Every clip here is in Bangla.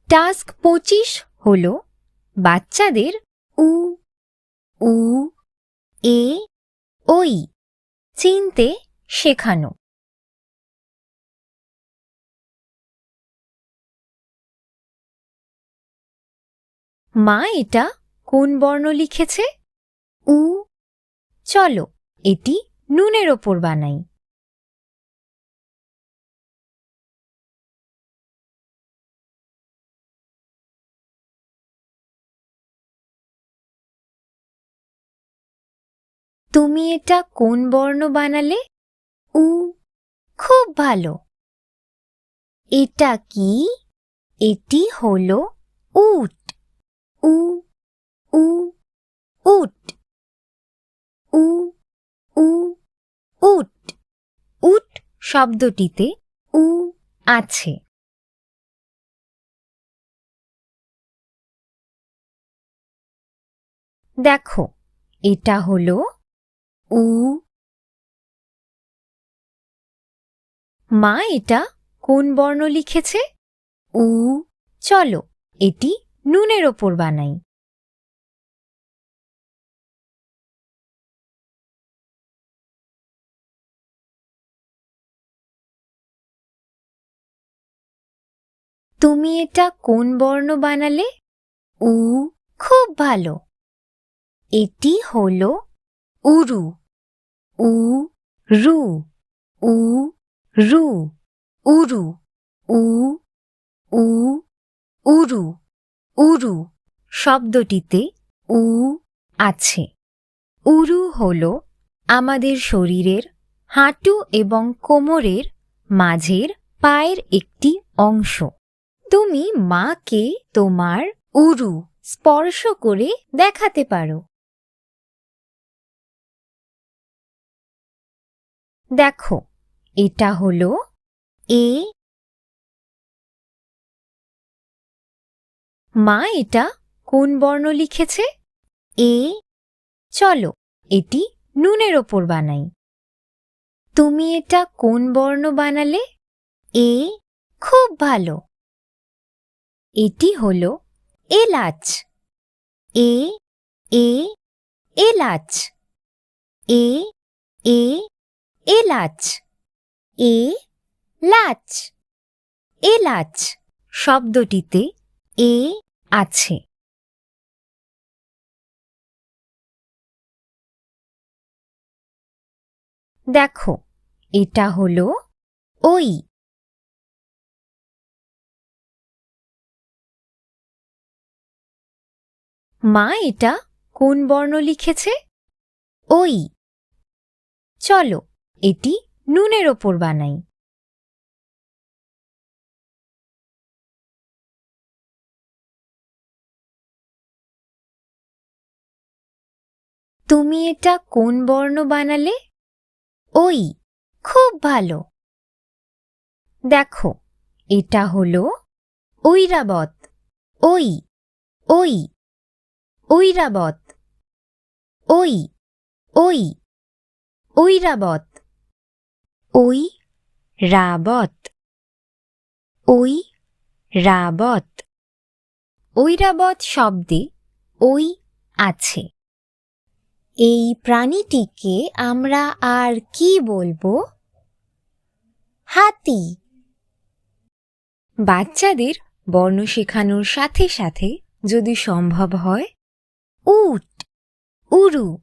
টাস্ক 25 হল বাচ্চাদের উ, উ, এ, ওই চিনতে শেখানো। মা এটা কোন বর্ণ লিখেছে? উ। চলো এটি নুনের ওপর বানাই। তুমি এটা কোন বর্ণ বানালে? উ। খুব ভালো। এটা কি? এটি হলো উট। উ, উ, উট। উ, উ, উট। উট শব্দটিতে উ আছে। দেখো এটা হলো উ। মা এটা কোন বর্ণ লিখেছে? উ। চলো এটি নুনের ওপর বানাই। তুমি এটা কোন বর্ণ বানালে? উ। খুব ভালো। এটি হলো উরু। উ, রু, উ, রু, উরু, উ, উ, উরু, উরু শব্দটিতে উ আছে। উরু হল আমাদের শরীরের হাঁটু এবং কোমরের মাঝের পায়ের একটি অংশ। তুমি মাকে তোমার উরু স্পর্শ করে দেখাতে পারো। দেখো এটা হলো এ। মা এটা কোন বর্ণ লিখেছে? এ। চলো এটি নুনের ওপর বানাই। তুমি এটা কোন বর্ণ বানালে? এ। খুব ভালো। এটি হলো এলাচ। এ, এ, এলাচ। এ, এ, এলাচ। এ, লাচ। এলাচ শব্দটিতে এ আছে। দেখো এটা হলো ওই। মা এটা কোন বর্ণ লিখেছে? ওই। চলো এটি নুনের ওপর বানাই। তুমি এটা কোন বর্ণ বানালে? ওই। খুব ভালো। দেখো এটা হলো ঐরাবত। ওই, ওই, ঐরাবত। ওই, ওই, ঐরাবত। ওই রাবত। ওই রাবত। ঐরাবত শব্দে ওই আছে। এই প্রাণীটিকে আমরা আর কি বলবো? হাতি। বাচ্চাদের বর্ণ শেখানোর সাথে সাথে যদি সম্ভব হয় উট, উরু,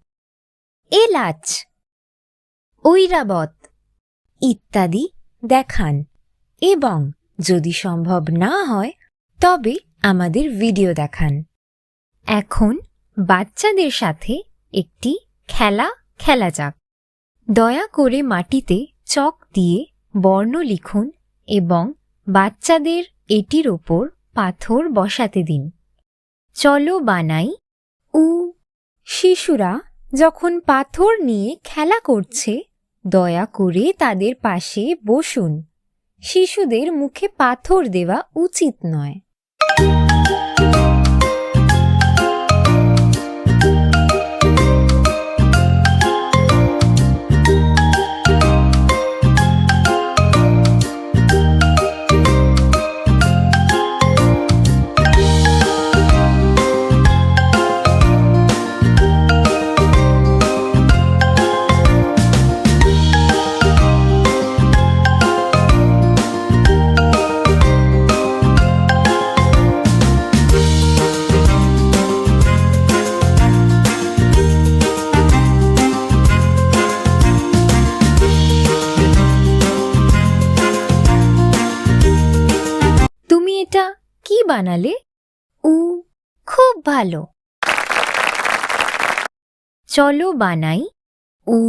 এলাচ, ঐরাবত ইত্যাদি দেখান এবং যদি সম্ভব না হয় তবে আমাদের ভিডিও দেখান। এখন বাচ্চাদের সাথে একটি খেলা খেলা যাক। দয়া করে মাটিতে চক দিয়ে বর্ণ লিখুন এবং বাচ্চাদের এটির ওপর পাথর বসাতে দিন। চলো বানাই উ। শিশুরা যখন পাথর নিয়ে খেলা করছে দয়া করে তাদের পাশে বসুন। শিশুদের মুখে পাথর দেওয়া উচিত নয়। বানালে? উ, খুব ভালো। চলো বানাই। উ।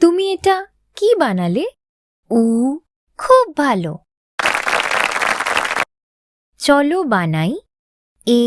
তুমি এটা কি বানালে? উ, খুব ভালো। চলো বানাই। এ।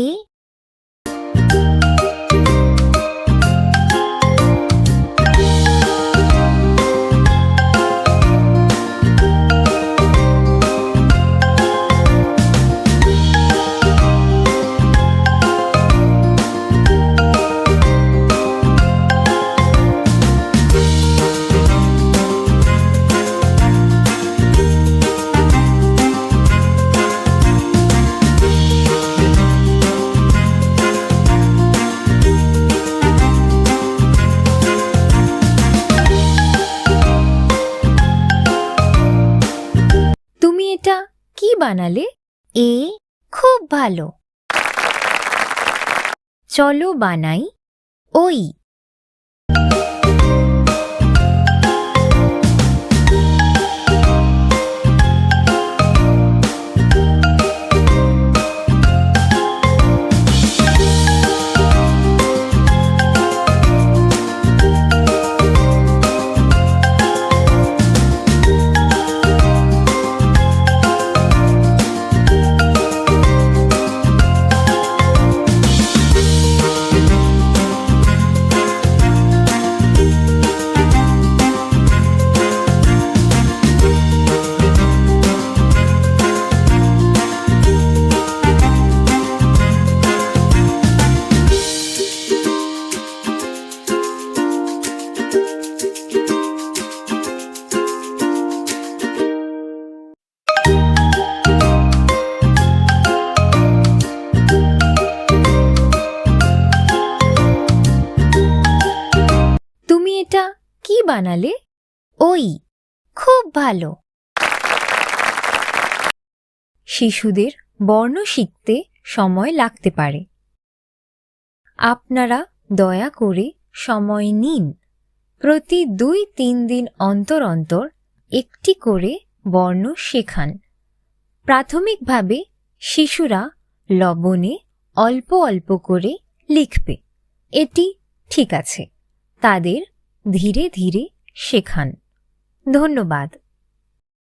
তুমি এটা কি বানালে? এ, খুব ভালো। চলো বানাই। ওই। তুমি এটা কি বানালে? ওই, খুব ভালো। শিশুদের বর্ণ শিখতে সময় লাগতে পারে। আপনারা দয়া করে সময় নিন। প্রতি 2-3 দিন অন্তর অন্তর একটি করে বর্ণ শেখান। প্রাথমিকভাবে শিশুরা লবণে অল্প অল্প করে লিখবে। এটি ঠিক আছে। তাদের ধীরে ধীরে শেখান। ধন্যবাদ।